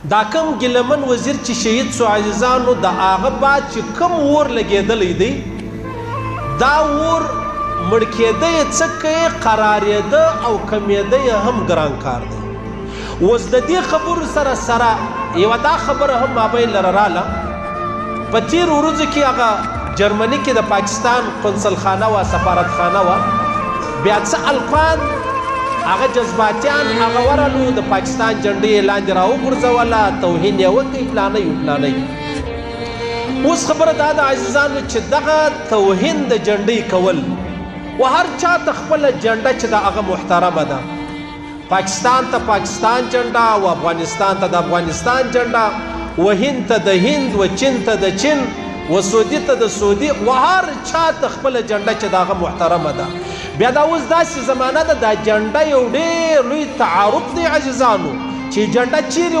دا کم ګیلمن وزیر چې شهید سو عزیزانو د هغه بعد چې کم اور لګېدلی دی دا اور مړ کېده یې څه کوي قرارېده او کمېده یې هم ګران کار دی. اوس د دې خبرو سره سره یوه دا خبره هم مابین لره راله په تېرو ورځو کې هغه جرمني کې د پاکستان قنصل خانه وه سفارتخانه وه بیا څه القان هغه جذباتیان هغه ورلو د پاکستان جنډې یې لاندې راوغورځوله توهین یې وکړئ پلانۍ پلانۍ. اوس خبره دا ده عزیزانو چې دغه توهین د جنډۍ کول و هر چا ته خپله جنډه چې د هغه محترمه ده. پاکستان ته پاکستان جنډه و افغانستان ته د افغانستان جنډه و هند ته د هند و چین ته د چین و سعودي ته د سعودي و هر چا ته خپله جنډه چې د هغه محترمه ده. بیا دا اوس داسې زمانه ده دا جنډه یو ډېر لوی تعارف دی عزیزانو چې جنډه چیرې